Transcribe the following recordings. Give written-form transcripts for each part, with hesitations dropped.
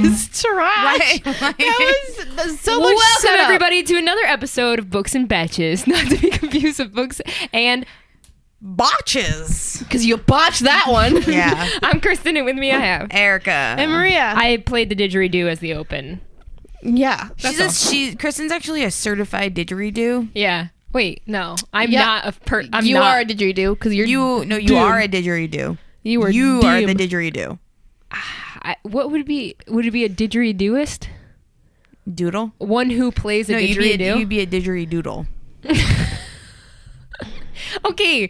was trash. That was so much Welcome setup. everybody to another episode of Books and Betches, not to be confused with Books and Botches. Because you botched that one. Yeah. I'm Kristen, and with me I have Erica. And Maria. I played the didgeridoo as the open. Yeah. Kristen's actually a certified didgeridoo. Yeah. Wait, no, I'm Yeah. not a per. I'm you not. are a didgeridoo because you're You are a didgeridoo. You are the didgeridoo. What would it be? Would it be a didgeridooist? Doodle? One who plays a didgeridoo? You'd be a didgeridoodle. Okay,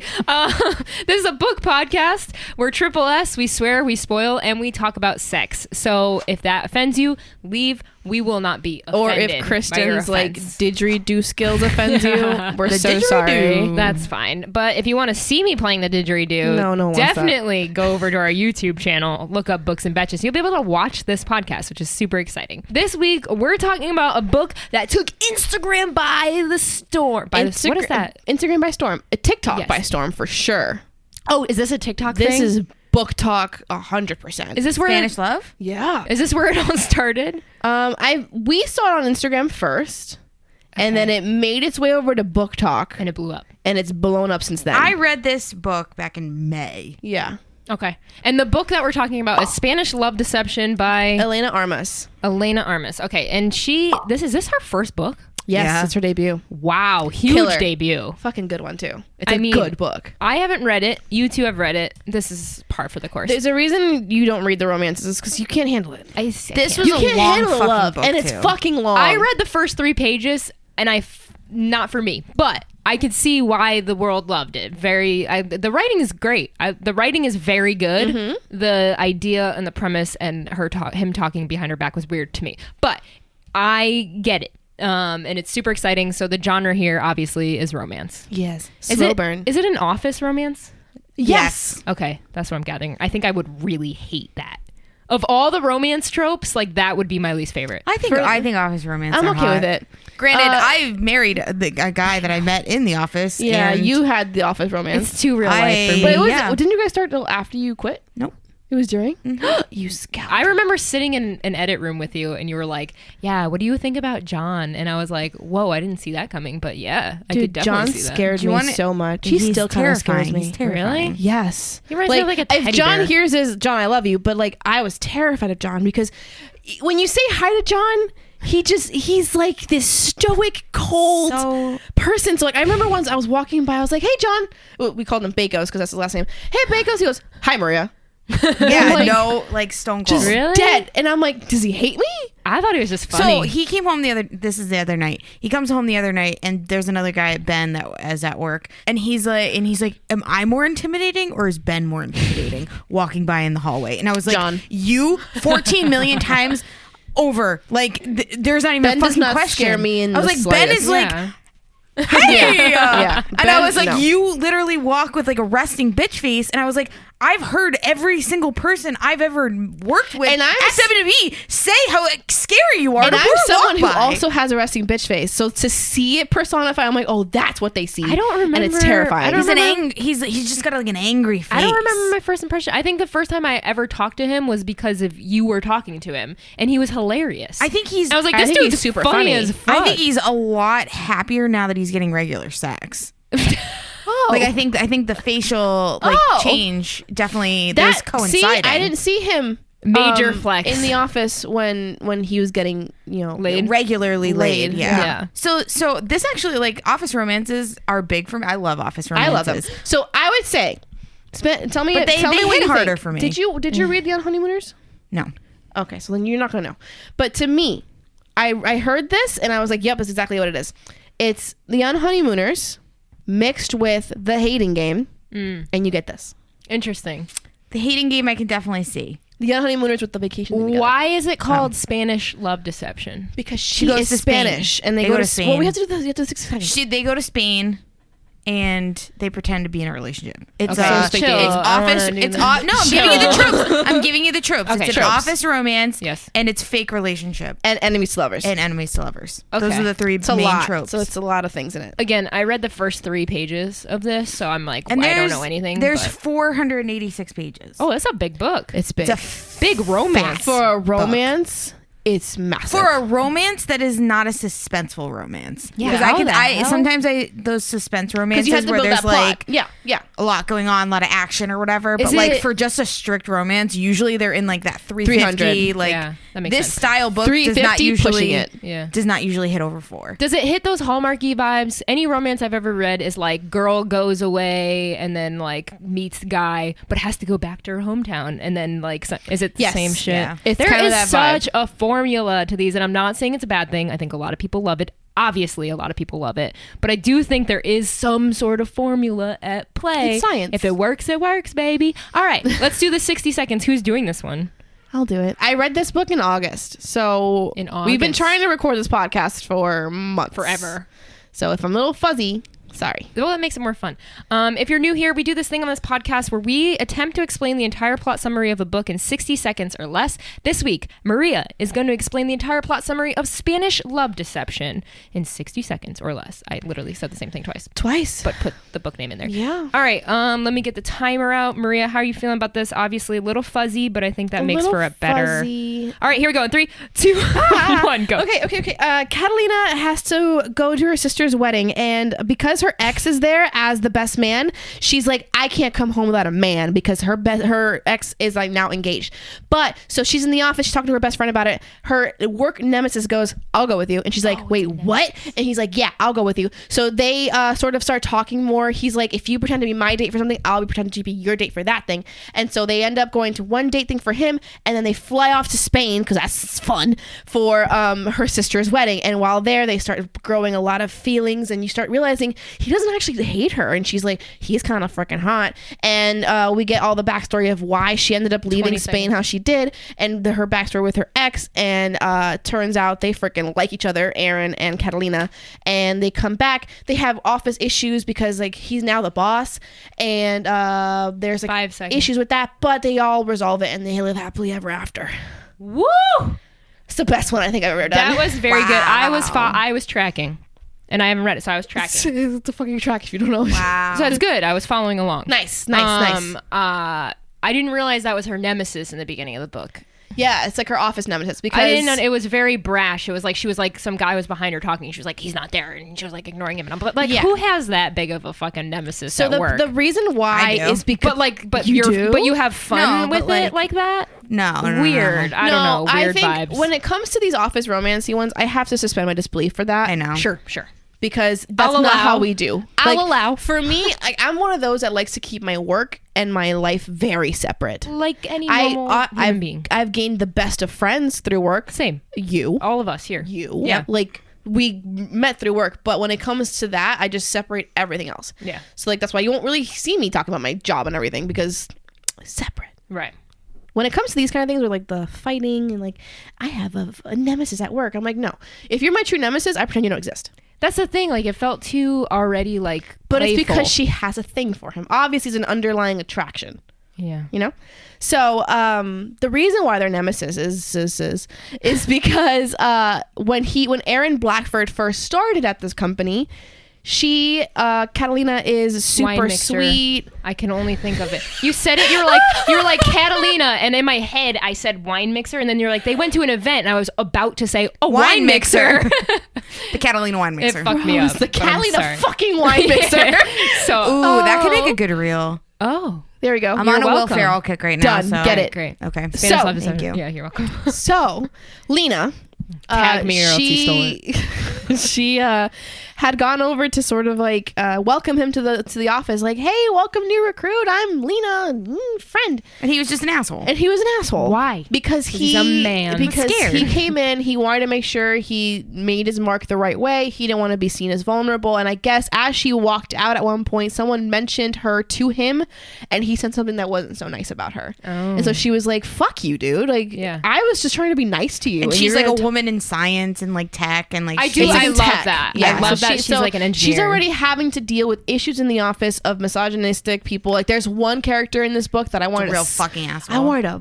this is a book podcast. We're Triple S. We swear, we spoil, and we talk about sex. So if that offends you, leave. We will not be offended. Or if by your Kristen's like offense. didgeridoo skills offends you, we're The so didgeridoo. sorry. That's fine. But if you want to see me playing the didgeridoo, No one wants that. definitely go over to our YouTube channel, look up Books and Betches. You'll be able to watch this podcast, which is super exciting. This week, we're talking about a book that took Instagram by the storm. What is that? Instagram by storm. A TikTok Yes. by storm for sure. Oh, is this a TikTok This thing? is BookTok 100%. Is this where Spanish love? Yeah. Is this where it all started? We saw it on Instagram first, and then it made its way over to BookTok, And it blew up. and it's blown up since then. I read this book back in May. Yeah. Okay. And the book that we're talking about is Spanish Love Deception by Elena Armas. Elena Armas. Okay. And is this her first book? Yes, Yeah. it's her debut. Wow. Huge Killer. debut. Fucking good one too. It's I a mean- good book. I haven't read it. You two have read it. This is par for the course. There's a reason you don't read the romances because you can't handle it. This can't. was You a can't long handle fucking love, book, and it's too. fucking long. I read the first 3 pages, and not for me, but I could see why the world loved it. The writing is great. The writing is very good. Mm-hmm. The idea and the premise and him talking behind her back was weird to me, but I get it. And it's super exciting. So the genre here obviously is romance. Yes. Is Slow it, burn. Is it an office romance? Yes. Okay, that's what I'm getting. I think I would really hate that. Of all the romance tropes, like that would be my least favorite. I think office romance. I'm are okay hot. with it. Granted, I married a guy that I met in the office. Yeah, and you had the office romance. It's too real life for me. But it was, Yeah. didn't you guys start till after you quit? Nope. It was during? You scout. I remember sitting in an edit room with you, and you were like, "Yeah, what do you think about John?" And I was like, "Whoa, I didn't see that coming." But yeah, I could Dude, definitely John see that. scared Do you me want it- so much. He He's still kind of scares terrifying. me. He's terrifying. Really? Yes. He reminds me of like a if teddy John bear. hears his John, I love you, but like I was terrified of John because when you say hi to John, he's like this stoic, cold So- person. So like I remember once I was walking by, I was like, "Hey, John." Well, we called him Bacos because that's his last name. "Hey, Bacos." He goes, "Hi, Maria." Yeah, like- no, like stone cold. Just Really? dead. And I'm like, does he hate me? I thought it was just funny. So he came home this is the other night. He comes home the other night and there's another guy, Ben, that is at work. And he's like, am I more intimidating or is Ben more intimidating walking by in the hallway? And I was like, John. you 14 million times over. Like, there's not even Ben a does fucking not question. scare me in I was the like, Ben slightest. is like, Yeah. hey! Yeah. And I Ben, was like, no. you literally walk with like a resting bitch face. And I was like, I've heard every single person I've ever worked with And I'm at WWE say how scary you are. And to I'm someone who walk by. also has a resting bitch face. So to see it personified, I'm like, oh, that's what they see. I don't remember. And it's terrifying. I don't remember. He's just got like an angry face. I don't remember my first impression. I think the first time I ever talked to him was because of you were talking to him, and he was hilarious. I think he's. I was like, I this think dude's he's super funny funny. as fuck. I think he's a lot happier now that he's getting regular sex. Oh. Like I think the facial change definitely there's coinciding. See, I didn't see him Major flex. in the office when he was getting Laid. regularly laid. Yeah. Yeah. So this actually like office romances are big for me. I love office I romances. love them. So I would say, tell me, But they tell me what hit you harder think. for me. Did you read The Honeymooners? No. Okay, so then you're not gonna know. But to me, I heard this and I was like, yep, that's exactly what it is. It's The Honeymooners mixed with The Hating Game, and you get this. Interesting. The hating game I can definitely see. The Honeymooners with the vacation thing together. Why is it called Spanish Love Deception? Because she goes is to Spain. Spanish, and they go to Spain. Well, we have to do this. You have to do 6 seconds. They go to Spain and they pretend to be in a relationship. It's Okay, it's chill. office. It's no, I'm giving you the tropes. I'm giving you the tropes. Okay, It's an tropes. office romance. Yes. And it's fake relationship And enemies to lovers. and enemies to lovers. Okay. Those are the three It's a main lot. tropes. So it's a lot of things in it. Again, I read the first 3 pages of this, so I'm like, and I don't there's- know anything. There's but- 486 pages. oh, that's a big book. It's big. It's a Big romance. For a romance, it's massive. for a romance that is not a suspenseful romance. Yeah, because how the hell? sometimes those suspense romances you have to where build there's that plot. like Yeah. a lot going on, a lot of action or whatever. Is But like it- for just a strict romance, usually they're in like that 350. 300. Like Yeah, that makes this sense. style book does not 350 usually pushing it. Yeah. does not usually hit over 4. Does it hit those Hallmarky vibes? Any romance I've ever read is like girl goes away and then like meets the guy, but has to go back to her hometown, and then like is it the Yes. same shit? Yeah. It's There kind of is that vibe. such a formula to these, and I'm not saying it's a bad thing. I think a lot of people love it. Obviously, a lot of people love it, but I do think there is some sort of formula at play. It's science. If it works, baby. All right, let's do the 60 seconds. Who's doing this one? I'll do it. I read this book in August. So we've been August. trying to record this podcast for months. Forever. So if I'm a little fuzzy, sorry. Well, that makes it more fun. If you're new here, we do this thing on this podcast where we attempt to explain the entire plot summary of a book in 60 seconds or less. This week, Maria is going to explain the entire plot summary of Spanish Love Deception in 60 seconds or less. I literally said the same thing twice, but put the book name in there. Yeah. All right, let me get the timer out. Maria, how are you feeling about this? Obviously, a little fuzzy, but I think that makes for a better... Fuzzy. All right, here we go. In 3, 2, 1, go. Okay. Catalina has to go to her sister's wedding, and because her ex is there as the best man, she's like, I can't come home without a man, because her ex is like now engaged. But so she's in the office, she's talking to her best friend about it. Her work nemesis goes, I'll go with you, and she's like, wait, what? And he's like, yeah, I'll go with you. So they sort of start talking more. He's like, if you pretend to be my date for something, I'll be pretending to be your date for that thing. And so they end up going to one date thing for him, and then they fly off to Spain, because that's fun, for her sister's wedding. And while there, they start growing a lot of feelings, and you start realizing he doesn't actually hate her, and she's like, he's kind of freaking hot. And we get all the backstory of why she ended up leaving Spain how she did, and her backstory with her ex. And turns out they freaking like each other, Aaron and Catalina, and they come back. They have office issues because like he's now the boss, and there's like 5 seconds. issues with that, but they all resolve it and they live happily ever after. Woo! It's the best one I think I've ever done. That was very good. Wow. I was tracking, and I haven't read it, so I was tracking. It's a fucking track if you don't know. Wow. So it's good. I was following along. Nice. I didn't realize that was her nemesis in the beginning of the book. Yeah, it's like her office nemesis because I didn't know. It was very brash. It was like she was like some guy was behind her talking. And she was like, he's not there, and she was like ignoring him. And I'm like, Yeah. who has that big of a fucking nemesis so at work? the reason why I do. is because but you you have fun No, with but, it like that. No. Weird. I don't know. Weird I think vibes. when it comes to these office romancy ones, I have to suspend my disbelief for that. I know. Sure. Because that's I'll not allow. how we do. I'll allow. For me, like, I'm one of those that likes to keep my work and my life very separate. Like any normal human being. I've gained the best of friends through work. Same. You. All of us here. You. Yeah. Like, we met through work, but when it comes to that, I just separate everything else. Yeah. So, like, that's why you won't really see me talk about my job and everything, because it's separate. Right. When it comes to these kind of things, where like the fighting and like, I have a nemesis at work, I'm like, no. If you're my true nemesis, I pretend you don't exist. That's the thing. Like, it felt too already like. But playful. it's because she has a thing for him. Obviously, it's an underlying attraction. Yeah. You know, so the reason why they're nemesis is because when Aaron Blackford first started at this company, she Catalina is Wine super mixer. sweet. I can only think of it. You said it. You're like Catalina, and in my head I said wine mixer, and then you're like they went to an event, and I was about to say wine mixer. The Catalina wine It mixer. fucked me It's up. the but I'm Catalina sorry. fucking wine mixer. So Ooh, that could make a good reel. oh, There we go. I'm You're on a welcome. Will Ferrell kick right now. Done. So. Get it. great. Okay. So, Spanish Love thank Deception. you. Yeah, you're welcome. So, Lena, Tag me or else you she had gone over to sort of like welcome him to the office, like, hey, welcome new recruit, I'm Lena, friend. And he was just an asshole. And he was an asshole. Why? Because He's a man. Because Scared. he came in, he wanted to make sure he made his mark the right way. He didn't want to be seen as vulnerable. And I guess as she walked out at one point, someone mentioned her to him, and he said something that wasn't so nice about her. Oh. And so she was like, fuck you, dude. Like, Yeah. I was just trying to be nice to you. and she's you're like gonna a woman in science and like tech and like I do. It's I in love tech. that. Yeah, I love so that she's like an engineer. She's already having to deal with issues in the office of misogynistic people. Like there's one character in this book that I wanted real fucking asshole. I wanted to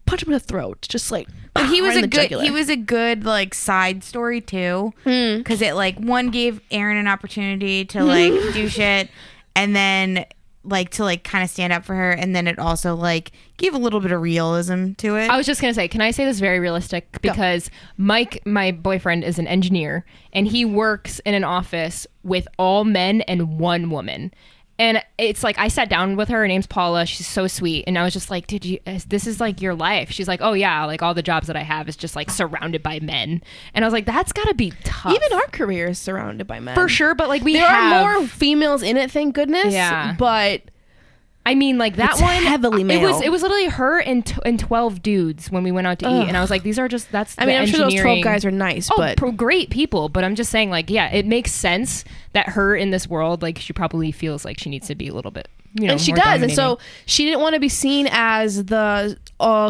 punch him in the throat, just like. But he was right in a the good. jugular. He was a good like side story too, because it like one gave Aaron an opportunity to like do shit, and then like to like kind of stand up for her, and then it also like gave a little bit of realism to it. I was just gonna say, can I say this very realistic? Because Mike, my boyfriend, is an engineer, and he works in an office with all men and one woman. And it's like, I sat down with her. Her name's Paula. She's so sweet. And I was just like, this is like your life. She's like, oh yeah, like all the jobs that I have is just like surrounded by men. And I was like, that's gotta be tough. Even our career is surrounded by men. For sure, but like there are more females in it, thank goodness. Yeah. But I mean, like that it's one heavily male. It was literally her and 12 dudes when we went out to eat, and I was like, these are just I mean, I'm sure those 12 guys are nice, but great people. But I'm just saying, like, yeah, it makes sense that her in this world, like, she probably feels like she needs to be a little bit, and she more does, dominating. and so she didn't want to be seen as the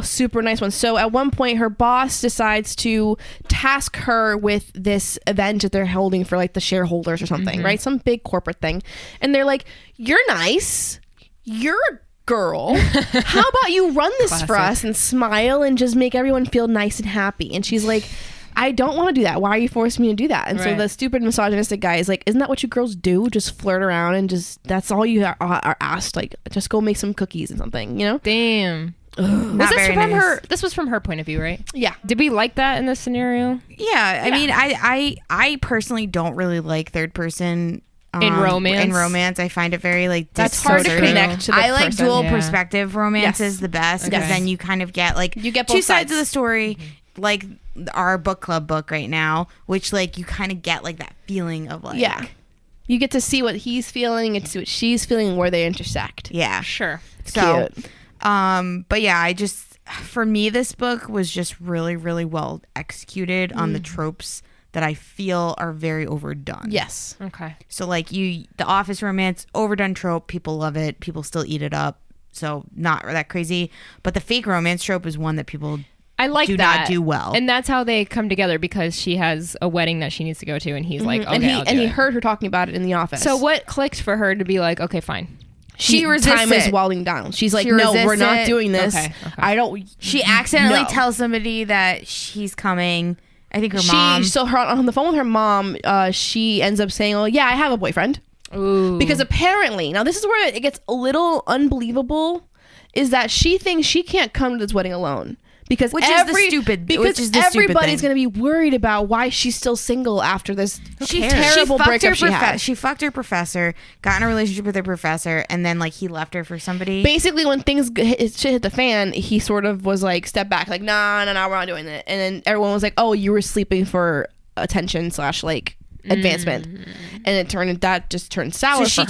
super nice one. So at one point, her boss decides to task her with this event that they're holding for like the shareholders or something, right? Some big corporate thing, and they're like, "You're nice. You're a girl. How about you run this for us and smile and just make everyone feel nice and happy?" And she's like, I don't want to do that. Why are you forcing me to do that? And so the stupid misogynistic guy is like, isn't that what you girls do? Just flirt around and just, that's all you are asked. Like, just go make some cookies and something, you know? Damn. Not this very from nice. her? This was from her point of view, right? Yeah. Did we like that in this scenario? Yeah, I mean, I personally don't really like third person in romance. In romance, I find it very like that's hard to connect to the I like person. dual perspective romance is the best because then you kind of get like you get two both sides of the story, like our book club book right now, which like you kind of get like that feeling of like you get to see what he's feeling and see what she's feeling and where they intersect. Yeah, sure. So, but yeah, I just for me this book was just really really well executed on the tropes that I feel are very overdone. Yes. Okay. So like the office romance, overdone trope, people love it, people still eat it up. So not that crazy. But the fake romance trope is one that people not do well. And that's how they come together because she has a wedding that she needs to go to and he's like, okay, and he heard her talking about it in the office. So what clicked for her to be like, okay, fine. She resists time it. is winding down. She's like, no, we're not doing this. Okay. I don't. She accidentally tells somebody that she's coming. I think her mom. So her on the phone with her mom, she ends up saying, "Oh yeah, I have a boyfriend." Ooh. Because apparently, now this is where it gets a little unbelievable, is that she thinks she can't come to this wedding alone. Because everybody's going to be worried about why she's still single after this terrible breakup she had. She fucked her professor, got in a relationship with her professor, and then like he left her for somebody. Basically, when shit hit the fan, he sort of was like, step back, like, nah, we're not doing that. And then everyone was like, oh, you were sleeping for attention / like advancement, and that just turned sour. So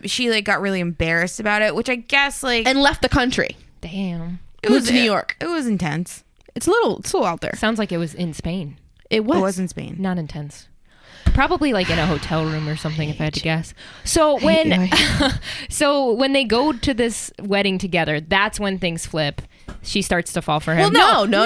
she like got really embarrassed about it, which I guess like and left the country. Damn. It was New York. It was intense. It's a little out there. Sounds like it was in Spain. It was in Spain. Not intense. Probably like in a hotel room or something, if I had to guess. So when they go to this wedding together, that's when things flip. She starts to fall for him. Well, no.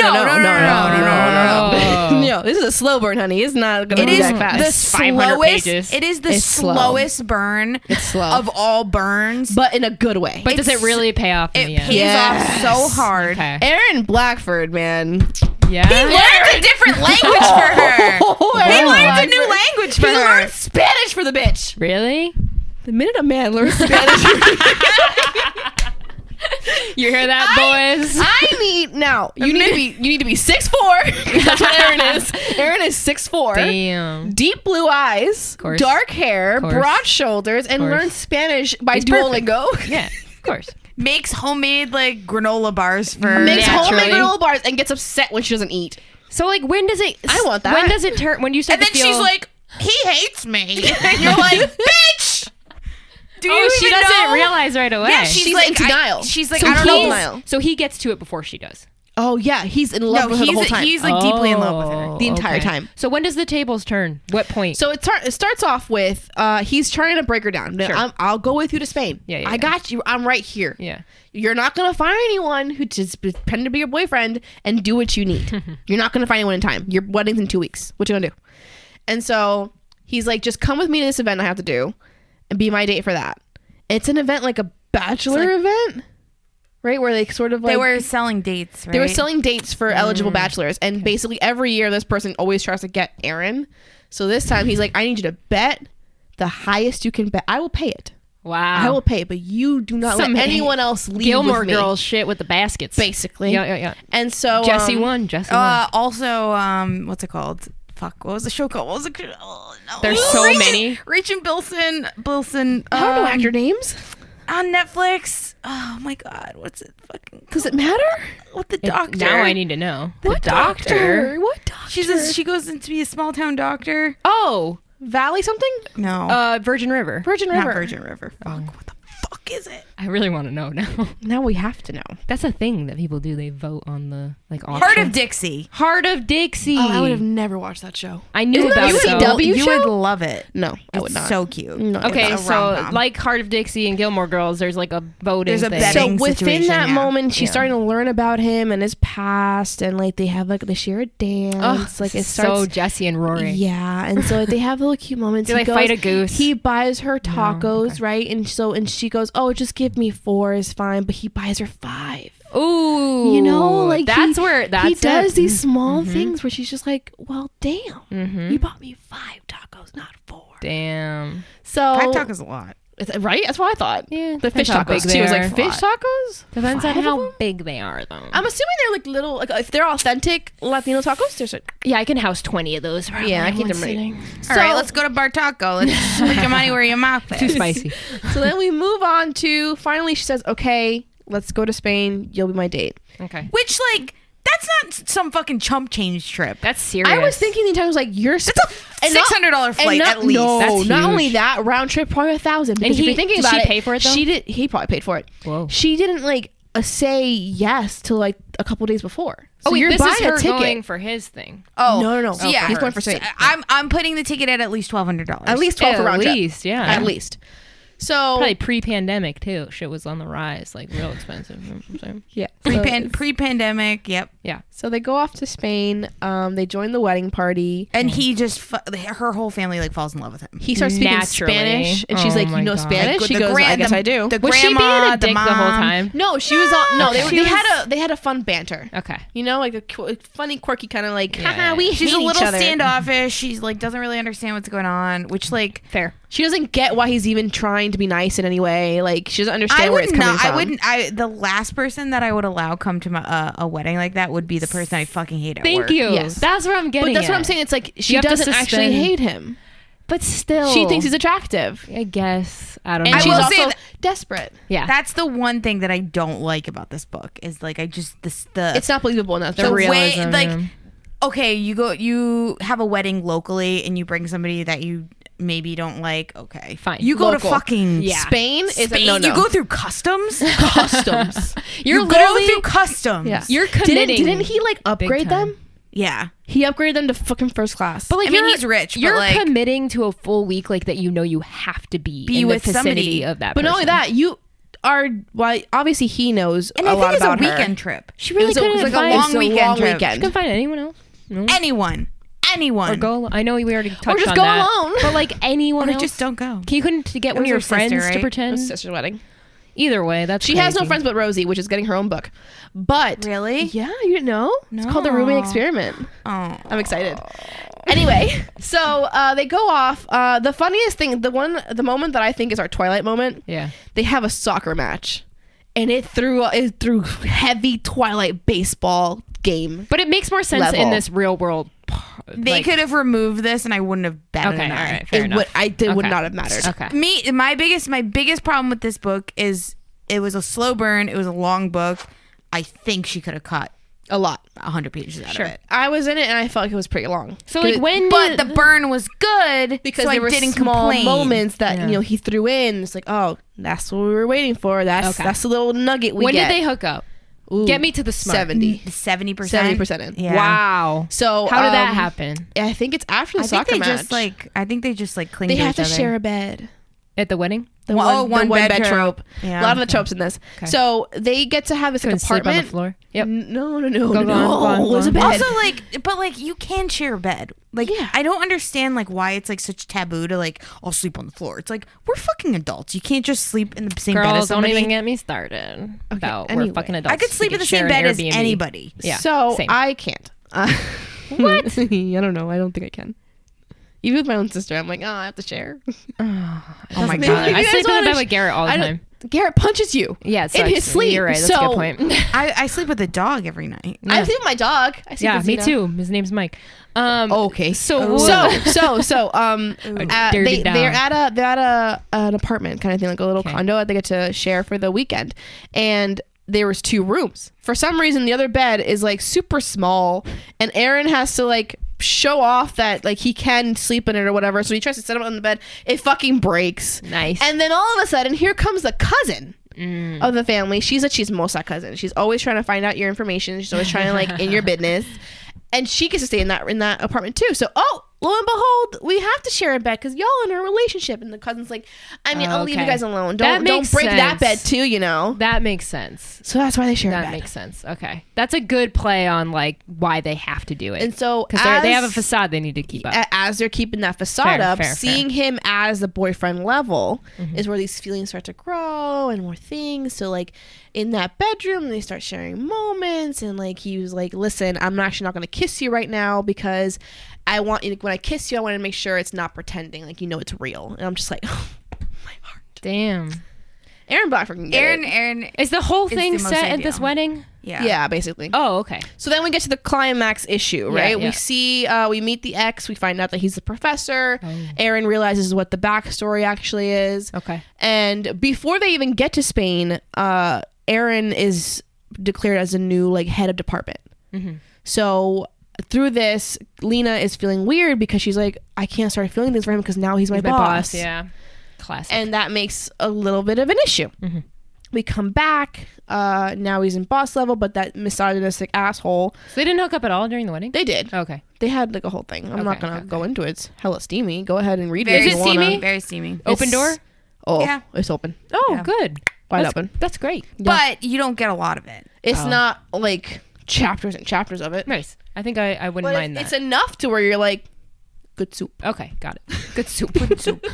No, this is a slow burn, honey. It's not going to be that fast. The slowest. It is the slowest burn of all burns, but in a good way. But does it really pay off in the end? It pays off so hard. Okay. Aaron Blackford, man. Yeah. He learned a different language for her. He learned a new language for her. He learned Spanish for the bitch. Really? The minute a man learns Spanish. You hear that, boys? You need to be 6'4". That's what Aaron is. Aaron is 6'4". Damn. Deep blue eyes, dark hair, broad shoulders, and learn Spanish by Duolingo. Yeah, of course. Makes homemade like granola bars for homemade granola bars and gets upset when she doesn't eat. So like when does it I want that. When does it turn when you start and to then feel she's like, he hates me. And you're like, bitch. Do you she even doesn't know? realize right away. Yeah, she's like in denial. She's like, so I don't know. So he gets to it before she does. Oh yeah, he's in love with her the whole time. He's like deeply in love with her the entire time. So when does the tables turn? What point? So it starts off with he's trying to break her down. Sure. I'll go with you to Spain. Yeah, I got you. I'm right here. Yeah. You're not gonna find anyone who just pretend to be your boyfriend and do what you need. You're not gonna find anyone in time. Your wedding's in 2 weeks. What you gonna do? And so He's like, just come with me to this event I have to do and be my date for that. It's an event like a bachelor event, right? Where they sort of like... They were selling dates, right? They were selling dates for eligible bachelors. And basically every year this person always tries to get Aaron. So this time he's like, I need you to bet the highest you can bet. I will pay it. Wow. I will pay it, but you do not let anyone else leave Gilmore with me. Girls shit with the baskets. Basically. Yeah. And so... Jesse won. Also, what's it called? Fuck, what was the show called? What was it? Oh, no. There's so many. Rachel Bilson. I don't know actor names. On Netflix. Oh my God, what's it fucking? Does it matter? What the doctor? Now I need to know. What doctor? What doctor? She goes in to be a small town doctor. Oh, Valley something? No. Virgin River. Virgin River. Not Virgin River. Fuck. What the fuck is it? I really want to know now. Now we have to know. That's a thing that people do. They vote on the auction. Heart of Dixie. Heart of Dixie. Oh, I would have never watched that show. I knew Isn't that about a it. CW You show? would love it. No, I would not. So cute. No, Okay, It's a so rom-com. like Heart of Dixie and Gilmore Girls, there's like a voting There's a thing. betting So within situation, that yeah. moment, she's Yeah. starting to learn about him and his past, and like they have like they share a dance. Like it starts. so Jesse and Rory. Yeah, and so like, they have little cute moments. Do they fight a goose? He buys her tacos, right? And she goes, "Oh, just give me 4 is fine," but he buys her 5. Ooh, You know, like that's he, where he does it. these small things where she's just like, "Well, damn, you bought me 5 tacos, not 4." Damn. So 5 tacos a lot. right? That's what I thought. Yeah, the fish depends how big tacos they too. It was are. like fish tacos. Depends on 5 of how them? big they are, though. I'm assuming they're like little. Like if they're authentic Latino tacos, there's a Yeah, I can house 20 of those. yeah. I keep them ready. All right, let's go to Bar Taco. Let's put your money where your mouth is. Too spicy. So then we move on to finally she says, "Okay, let's go to Spain. You'll be my date." Okay. Which, like, that's not some fucking chump change trip. That's serious. I was thinking the entire time, I was like, "You're That's a $600 flight at least. No, That's not huge. only that, round trip probably 1,000. Because if you're thinking did about she it, pay for it, though? She did. He probably paid for it. Whoa. She didn't like say yes till like a couple days before. So wait, you're this buying is her a ticket. going for his thing. Oh No. So yeah, He's going for so Spain. I'm putting the ticket at least $1,200. At least 12 for round trip. At least, yeah. At least. So Probably pre-pandemic, too. Shit was on the rise, like real expensive. You know what I'm saying? yeah. Pre-pandemic. Yep. Yeah. So they go off to Spain. They join the wedding party. And he just her whole family like falls in love with him. He starts speaking Naturally. Spanish, and she's Oh like, my "You know God. Spanish?" Like, She the goes, grand- "I guess the- I do." the Was she being grandma, a dick the whole mom. time? No, she was all no. she They was- had a fun banter. Okay. You know, like a funny, quirky kind of like, Yeah. haha, we She's hate a little each other. standoffish. She's like doesn't really understand what's going on, which like Fair. She doesn't get why he's even trying to be nice in any way. Like she doesn't understand where it's coming from. The last person that I would allow come to my a wedding like that would be the person I fucking hate at Thank work. you. Yes. That's what I'm getting But that's what at. I'm saying. It's like she have to doesn't actually suspend- hate him. But still. She thinks he's attractive, I guess. I don't and know. she's will say also that- desperate. yeah. That's the one thing that I don't like about this book is like I just the It's not believable enough. the way realism, like yeah. okay you have a wedding locally and you bring somebody that you maybe don't like. Okay, Fine. You go Local. to fucking Yeah. Spain is a Spain. no-no. You go through customs. customs. You're you literally go through customs. Yeah. You're committing. Didn't he like upgrade time. them? Yeah. He upgraded them to fucking first class. But like I mean, you're- he's rich, but, You're like- committing to a full week, like that. You know, you have to be in with the vicinity somebody. of that. But not only person. that, you are. Well, obviously he knows And a I lot think it's a about her. weekend trip. she really It was couldn't like a find long weekend trip. She couldn't find anyone else. No. Anyone. Or go. I know we already touched Or just on go that. alone. But like anyone Or else, just don't go. You couldn't get one of was your her sister, friends to right? It pretend. was sister's wedding. Either way, that's She has no crazy. friends but Rosie, which is getting her own book. But Really? yeah, you didn't know? It's called The Roommate No. Experiment. Oh. I'm excited. Anyway, so they go off. The funniest thing, the moment that I think is our Twilight moment. Yeah. They have a soccer match, and it threw heavy Twilight baseball game. But it makes more sense Level. in this real world. They could have removed this, and I wouldn't have batted Okay, an all eye. right, fair enough. Would Okay. not have mattered. Okay. My biggest problem with this book is it was a slow burn. It was a long book. I think she could have cut A lot. 100 pages out Sure. of it. I was in it, and I felt like it was pretty long. So like when But the burn was good Because so there I were didn't small complain. moments that Yeah. he threw in. It's like, oh, that's what we were waiting for. That's Okay. the little nugget we when get. did they hook up? Ooh, Get me to the smart. 70%. 70% in. Yeah. Wow. So How did that happen? I think it's after the I think soccer they match. just like cling they to have each to other. share a bed. At the wedding? The one bed bed trope. Yeah. A lot of the tropes in this. Okay. So they get to have this Couldn't sleep apartment. on the floor. Yep. No. Go on. It was a bed. Also, but you can share a bed. Like, Yeah. I don't understand why it's such taboo to I'll sleep on the floor. It's we're fucking adults. You can't just sleep in the same bed as Girls, don't somebody. even get me started about anyway. we're fucking adults. I could sleep We in the share same an bed as Airbnb. anybody. Yeah. So same. I can't. What? I don't know. I don't think I can. Even with my own sister, I'm like, I have to share. Oh my Maybe god. you I guys sleep in the wanna bed with Garrett all the time. Garrett punches you. Yeah, it in his sucks. sleep. You're right. That's a good point. I sleep with a dog every night. I sleep with my dog. I sleep Yeah, with me Zena. too. His name's Mike. Okay. So They're down. at an apartment kind of thing, like a little Okay. condo that they get to share for the weekend, and there was 2 rooms. For some reason, the other bed is super small, and Aaron has to show off that he can sleep in it or whatever. So he tries to set him on the bed. It fucking breaks. Nice. And then all of a sudden, here comes the cousin of the family. She's a chismosa cousin. She's always trying to find out your information. She's always trying to in your business. And she gets to stay in that apartment too. So, lo and behold, we have to share a bed because y'all in a relationship. And the cousin's like, I'll leave you Okay. guys alone. That Don't makes break that bed sense. too, That makes sense. So that's why they share a That bed. makes sense. Okay. That's a good play on why they have to do it. And so because they have a facade they need to keep up. As they're keeping that facade Fair, up, fair. seeing him as the boyfriend level is where these feelings start to grow and more things. So in that bedroom, they start sharing moments, and he was like, "Listen, I'm actually not going to kiss you right now because I want you. When I kiss you, I want to make sure it's not pretending. It's real." And I'm just like, oh, my heart. Damn. Aaron Blackford can get it. Aaron Is the whole It's thing the most set at ideal. this wedding? Yeah. Yeah, basically. Oh, okay. So then we get to the climax issue, right? yeah. We see, we meet the ex. We find out that he's the professor. Oh. Aaron realizes what the backstory actually is. Okay. And before they even get to Spain, Aaron is declared as a new head of department. Mm-hmm. So through this, Lena is feeling weird because she's like, I can't start feeling things for him because now he's my boss. Yeah. Classic. And that makes a little bit of an issue. Mm-hmm. We come back. Now he's in boss level, but that misogynistic asshole. So they didn't hook up at all during the wedding? They did. Okay. They had a whole thing. I'm not Okay, gonna okay. go into it. It's hella steamy. Go ahead and read Very it. If you wanna. steamy? Very steamy. Open door? Oh, Yeah. it's open. Oh, Yeah. good. Wide That's, open. That's great. But you don't get a lot of it. It's not chapters and chapters of it. Nice. I think I wouldn't But mind that. it's enough to where you're like, good soup. Okay, got it. Good soup. Good soup.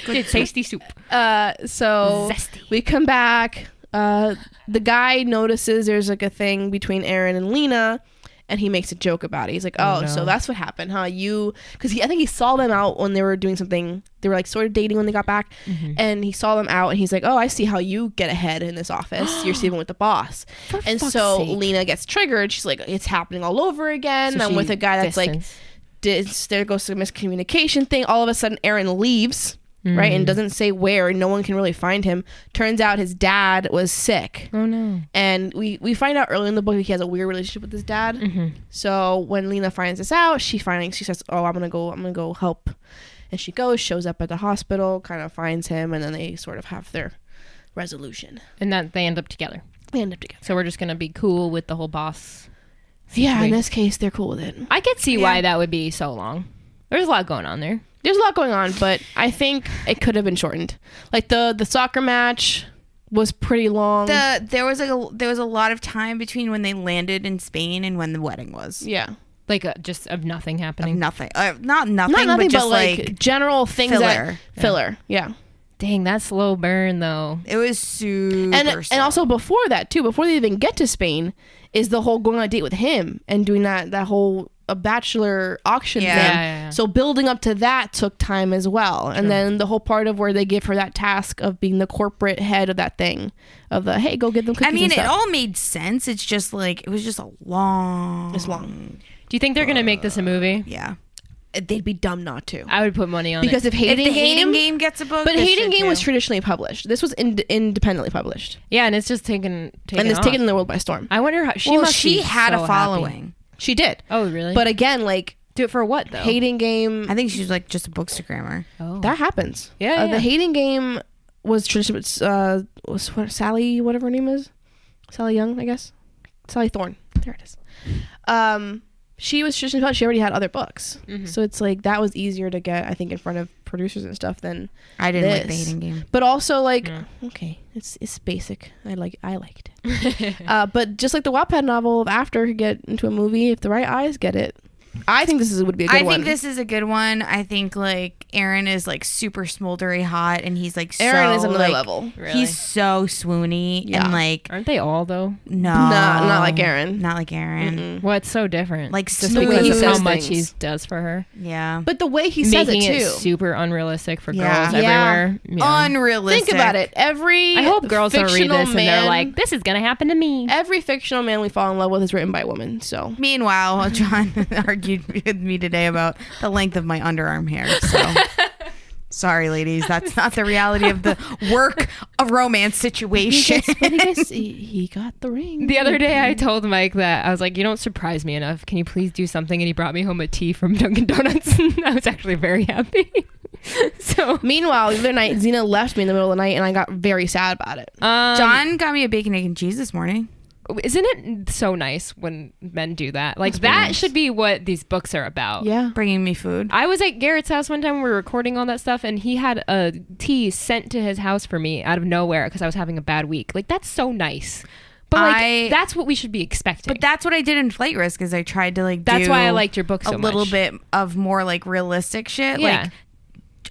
Good tasty soup. So Zesty. we come back. The guy notices there's a thing between Aaron and Lena, and he makes a joke about it. He's like, "Oh, no. so that's what happened, huh? Because I think he saw them out when they were doing something. They were sort of dating when they got back, and he saw them out, and he's like, "Oh, I see how you get ahead in this office. You're sleeping with the boss." And fuck's so sake. Lena gets triggered. She's like, "It's happening all over again." So I'm she with a guy that's distance. there goes the miscommunication thing. All of a sudden, Aaron leaves. Right, and doesn't say where. No one can really find him. Turns out his dad was sick. Oh, no. And we find out early in the book that he has a weird relationship with his dad. Mm-hmm. So when Lena finds this out, she says, "Oh, I'm gonna go help," and she goes, shows up at the hospital, kind of finds him, and then they sort of have their resolution. And that they end up together. They end up together. So we're just going to be cool with the whole boss. Yeah, in situation. this case, they're cool with it. I could see why that would be so long. There's a lot going on there. There's a lot going on, but I think it could have been shortened. The soccer match was pretty long. There was a lot of time between when they landed in Spain and when the wedding was. yeah. Just of nothing happening. Nothing. Not nothing, Not nothing, but just but general things filler. filler. Yeah. Dang, that's slow burn, though. it was super And slow. also before that too, before they even get to Spain, is the whole going on a date with him and doing that whole a bachelor auction Yeah. thing. Yeah. So building up to that took time as well. And then the whole part of where they give her that task of being the corporate head of that thing, of the hey, go get them cookies. I mean, and it stuff. all made sense. It's just it was just a long. It's long. Do you think they're going to make this a movie? Yeah. They'd be dumb not to. I would put money on Because it. if If Hating the Game, Hating Game gets a book, but this Hating should Game was too. traditionally published. This was independently published, Yeah, and it's just taken and it's off. taken the world by storm. I wonder how she Well, must she be had so a following. happy. She did, Oh, really? but again, do it for what though? Hating Game. I think she was just a bookstagrammer. Oh. That happens. Yeah, yeah. The Hating Game was traditionally was what, Sally, whatever her name is, Sally Young, I guess, Sally Thorne. There it is. She was traditionally published. She already had other books, so it's that was easier to get, I think, in front of producers and stuff than I didn't like the this. hating game. But also like, okay, it's basic. I liked it. But just like the Wattpad novel of After could get into a movie if the right eyes get it. I think would be a good one. I think this is a good one. I think like Aaron is like super smoldery hot, and he's like Aaron so, is another like, level. Really? He's so swoony and like Aren't they all though? no, not like Aaron. not like Aaron. Mm-mm. Well, it's so different. Like just smooth. because of how Says much things. he does for her, Yeah, But the way he says making it it too. super unrealistic for Yeah. girls Yeah. everywhere. Yeah. unrealistic. Think about it. Every I hope girls don't read fictional this and they're like, "This is gonna happen to me." every fictional man we fall in love with is written by a woman. So Meanwhile, John argued with me today about the length of my underarm hair. So sorry, ladies, that's not the reality of the work of romance situation. he got the ring. The other day, I told Mike that I was like, "You don't surprise me enough. Can you please do something?" And he brought me home a tea from Dunkin' Donuts. I was actually very happy. So, Meanwhile, the other night, Xena left me in the middle of the night, and I got very sad about it. John got me a bacon, egg, and cheese this morning. isn't it so nice when men do that? Like that should be what these books are about. Yeah. Bringing me food. I was at Garrett's house one time. We were recording all that stuff, and he had a tea sent to his house for me out of nowhere because I was having a bad week. Like that's so nice. But like that's what we should be expecting. But that's what I did in Flight Risk is I tried to like that's do why I liked your book so a little much. bit of more like realistic shit. Yeah.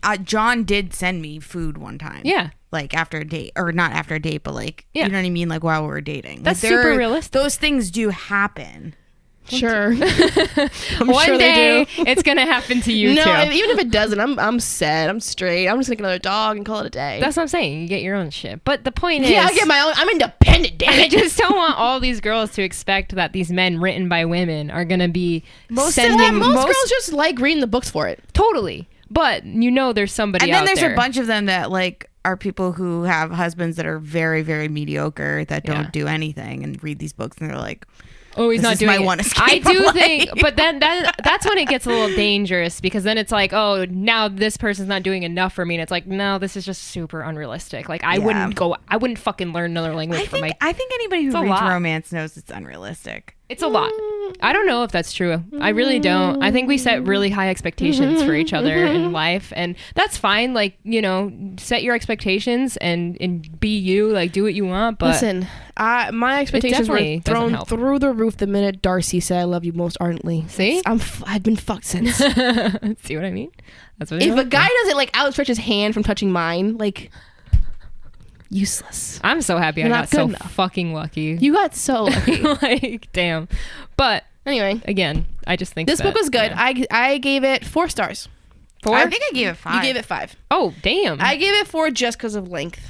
Like John did send me food one time. Yeah. Like after a date, or not after a date, but like you know what I mean, like while we were dating. That's like, super realistic. Those things do happen. Sure. One sure day they do. it's gonna happen to you No, too. even if it doesn't, I'm set. I'm straight. I'm just gonna get another dog and call it a day. That's what I'm saying. You get your own shit. But the point is, yeah, I get my own. I'm independent. Damn I it. just don't want all these girls to expect that these men written by women are gonna be Most sending girls just like reading the books for it. totally. But you know, there's somebody And then out there's there. a bunch of them that like are people who have husbands that are very, very mediocre that don't Yeah. do anything and read these books and they're like, Oh, he's This not is doing my it. one escape I do from think, life. but then that's when it gets a little dangerous because then it's like, oh, now this person's not doing enough for me, and it's like, no, this is just super unrealistic. Like I wouldn't fucking learn another language for my. I think anybody who a reads lot. romance knows it's unrealistic. It's a lot. I don't know if that's true. I really don't. I think we set really high expectations for each other in life, and that's fine. Like, you know, set your expectations and be you. Like, do what you want. But Listen, my expectations were definitely doesn't thrown help. through the roof the minute Darcy said, "I love you most ardently." See? I've been fucked since. see what I mean? That's what. If a guy doesn't like outstretch his hand from touching mine, like useless. I'm so happy I You're got not so good enough. fucking lucky. You got so lucky. Like, damn. But Anyway, again, I just think this that, book was good. yeah. I gave it 4 stars. 4? I think I gave it 5. You gave it 5. Oh, damn. I gave it 4 just because of length.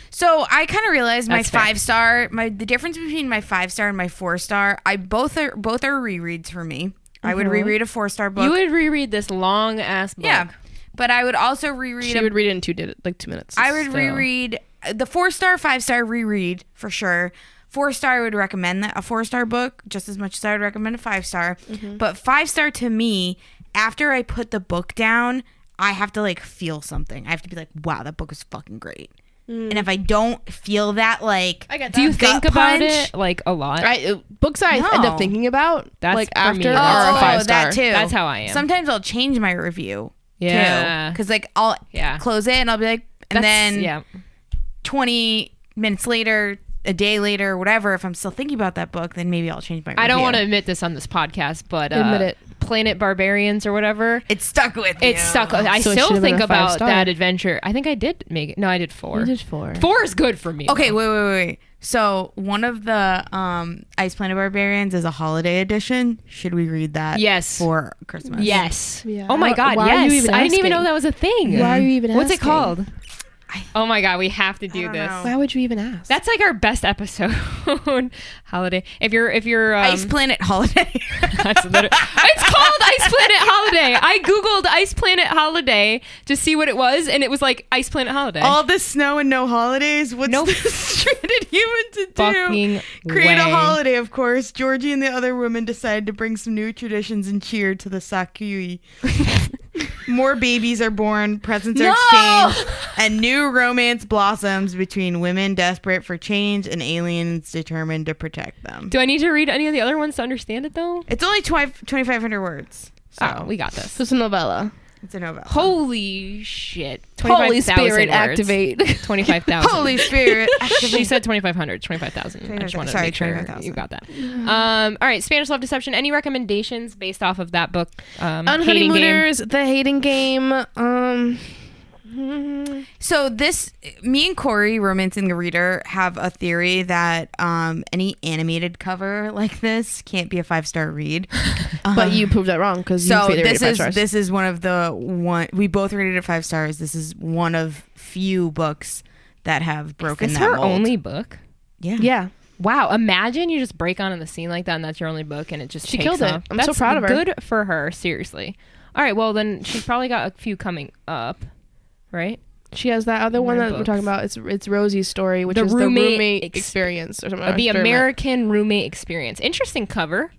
So I kind of realized my That's fair. 5-star, the difference between my 5-star and my 4-star. Both are rereads for me. I would reread a 4-star book. you would reread this long ass book. yeah, but I would also reread. She would read it in 2 minutes. I would still. reread the 4-star, 5-star reread for sure. 4-star, I would recommend that a 4-star book just as much as I would recommend a 5-star. But 5-star to me, after I put the book down, I have to like feel something. I have to be like, wow, that book was fucking great. And if I don't feel that, like, I get that. Do you gut think about punch, it like a lot? Books I end No. up thinking about That's like for me. after Oh, are a 5-star. that too. That's how I am. Sometimes I'll change my review. Yeah. Because like I'll Yeah. close it and I'll be like, and That's- then yeah. 20 minutes later, a day later, whatever, if I'm still thinking about that book, then maybe I'll change my review. I don't want to admit this on this podcast, but Admit it. Planet Barbarians or whatever. It stuck with me. It stuck. I So it still should've been think a about 5-star. that adventure. I think I did make it. No, I did 4. You did 4. 4 is good for me. Okay, though. wait. So one of the Ice Planet Barbarians is a holiday edition. Should we read that? Yes. For Christmas. Yes. Yeah. Oh my God. Why are Yes. you even I didn't even asking? know that was a thing. Why are you even What's it asking? called? Oh my God. We have to do don't this. know. Why would you even ask? That's like our best episode. Holiday. If you're Ice Planet Holiday. That's it's called Ice Planet Holiday. I googled Ice Planet Holiday to see what it was, and it was like Ice Planet Holiday. All the snow and no holidays. What's Nope. this stranded human to do? Fucking Create way. a holiday, of course. Georgie and the other women decided to bring some new traditions and cheer to the Sakui. More babies are born, presents are exchanged, and new romance blossoms between women desperate for change and aliens determined to protect them. Do I need to read any of the other ones to understand it though? It's only 2,500 words. So. Oh, we got this. So it's a novella. It's a novella. Holy shit. Holy Spirit, words. activate. 25,000. Holy Spirit. She said 2,500, 25,000. I just wanted to make sure 25,000. you got that. All right, Spanish Love Deception. Any recommendations based off of that book? On Honeymooners, The Hating Game. So me and Corey, Romancing the Reader, have a theory that any animated cover like this can't be a 5-star read. But you proved that wrong because So you rated it 5 stars. this is one of we both rated it 5 stars. This is one of few books that have broken Is this that her mold. only book? Yeah. Wow, imagine you just break onto the scene like that and that's your only book and it just She takes killed it. off. I'm so proud of her. Good for her, seriously. All right, well then she's probably got a few coming up, right? She has that other one More that we're books. talking about. It's Rosie's story, which The is roommate the roommate experience or something. The American Roommate Experience. Interesting cover.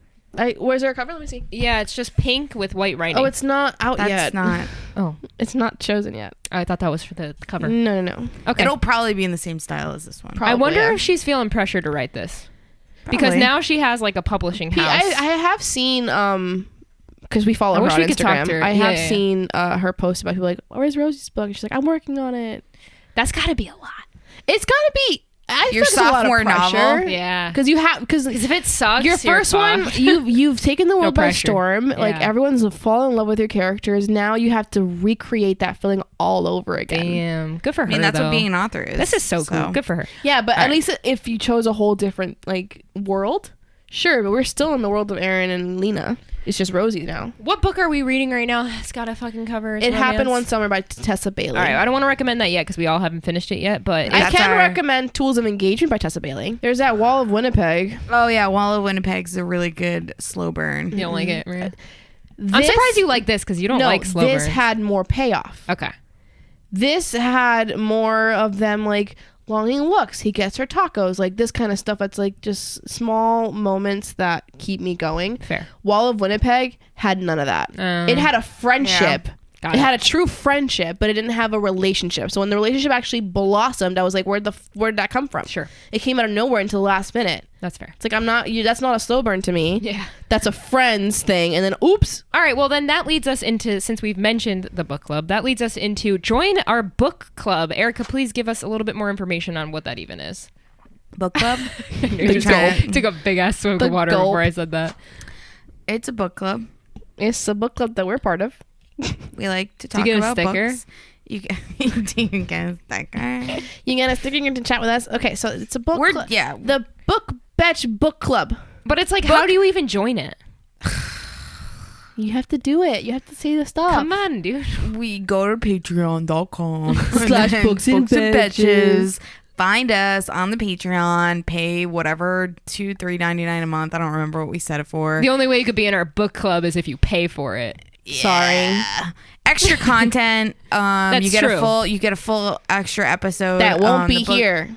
Where's there a cover? Let me see. Yeah, it's just pink with white writing. Oh, it's not out That's yet. not. Oh, It's not chosen yet. I thought that was for the cover. No. Okay. It'll probably be in the same style as this one. Probably, I wonder yeah. if she's feeling pressure to write this. Because Probably. now she has like a publishing house. I have seen because we follow I her wish on we could talk Instagram. to her. I Yeah, have yeah. seen her post about people like, "Where's Rosie's book?" And she's like, "I'm working on it." That's got to be a lot. It's gotta be. I Your think it's a lot of sophomore pressure. novel? Yeah. Because if it sucks, your you're first one, fucked. you've taken the world by pressure. storm. Like Yeah. everyone's fallen in love with your characters. Now you have to recreate that feeling all over again. Damn. Good for her. I mean, that's though. what being an author is. This is so cool. Good for her. Yeah, but All at right. least if you chose a whole different like world, sure. But we're still in the world of Aaron and Lena. It's just Rosie now. What book are we reading right now? It's got a fucking cover. It happened one summer by Tessa Bailey. All right, I don't want to recommend that yet because we all haven't finished it yet. But I That's can our- recommend Tools of Engagement by Tessa Bailey. There's that Wall of Winnipeg. Oh yeah, Wall of Winnipeg's a really good slow burn. you don't like it, Maria? I'm This- surprised you like this because you don't no, like slow this burns. had more payoff. Okay. This had more of them like longing looks. He gets her tacos, like this kind of stuff. That's like just small moments that keep me going. Fair. Wall of Winnipeg had none of that. It had a friendship. Got It it. had a true friendship, but it didn't have a relationship. So when the relationship actually blossomed, I was like, where'd that come from? Sure. It came out of nowhere until the last minute. That's fair. It's like that's not a slow burn to me. Yeah. That's a friends thing. And then oops. All right, well then that leads us into, since we've mentioned the book club, that leads us into join our book club. Erica, please give us a little bit more information on what that even is. Book club. You just took a big ass swig The of water gulp. before I said that. It's a book club. It's a book club that we're part of. We like to you talk get a about sticker? books. You can get a sticker. You get a sticker, you get to chat with us. Okay, so it's a book club. Yeah. The Book Betch Book Club. But it's like, how do you even join it? You have to do it. You have to say the stuff. Come on, dude. We go to patreon.com / books and betches. Find us on the Patreon, pay whatever $2-3.99 a month. I don't remember what we set it for. The only way you could be in our book club is if you pay for it. Sorry. Extra content. That's you get true. you get a full extra episode That won't on be the book- here.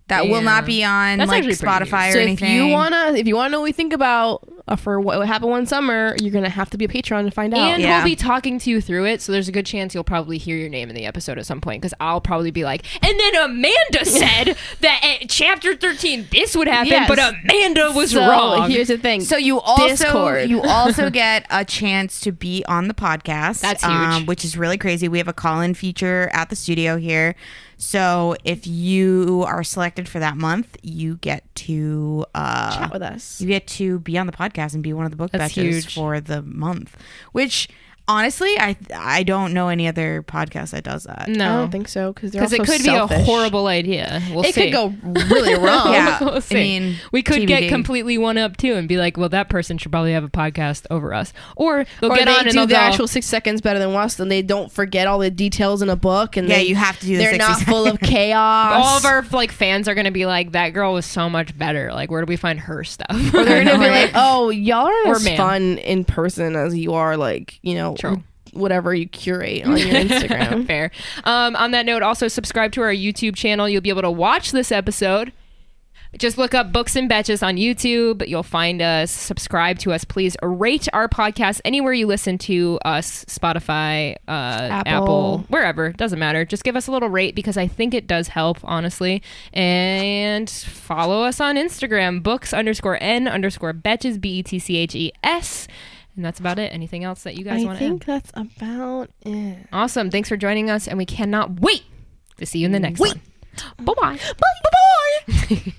That will not Damn. be on That's like actually pretty Spotify So or if anything. you wanna know what we think about for what happened one summer, you're gonna have to be a Patreon to find out. And Yeah. we'll be talking to you through it, so there's a good chance you'll probably hear your name in the episode at some point, because I'll probably be like, and then Amanda said that at chapter 13 this would happen, Yes. but Amanda was So wrong. here's the thing. So you also get a chance to be on the podcast. That's huge. Which is really crazy. We have a call-in feature at the studio here. So if you are selected for that month, you get to chat with us. you get to be on the podcast and be one of the book That's betches huge. for the month. Which honestly, I don't know any other podcast that does that. I No, don't think so because because it could be a horrible idea. We'll It see. could go really wrong. Yeah. We'll see. I mean, we could TBD. get completely one up too and be like, well, that person should probably have a podcast over us, or they'll Or get they on and do they'll the go, actual 6 seconds better than us, and they don't forget all the details in a book. And Yeah, you have to do the They're 60 not full of chaos. all of our like fans are gonna be like, that girl was so much better. Like, where do we find her stuff? Or they're gonna be Right. like, "Oh, y'all aren't Or as man. fun in person as you are, like True. whatever you curate on your Instagram." Fair. On that note, also subscribe to our YouTube channel. You'll be able to watch this episode. Just look up Books and Betches on YouTube. You'll find us. Subscribe to us. Please rate our podcast anywhere you listen to us. Spotify, Apple, wherever. Doesn't matter. Just give us a little rate because I think it does help, honestly. And follow us on Instagram, books_n_betches, BETCHES. And that's about it. Anything else that you guys want to add? I think that's about it. Awesome. Thanks for joining us, and we cannot wait to see you in the next one. Bye-bye. Bye. Bye.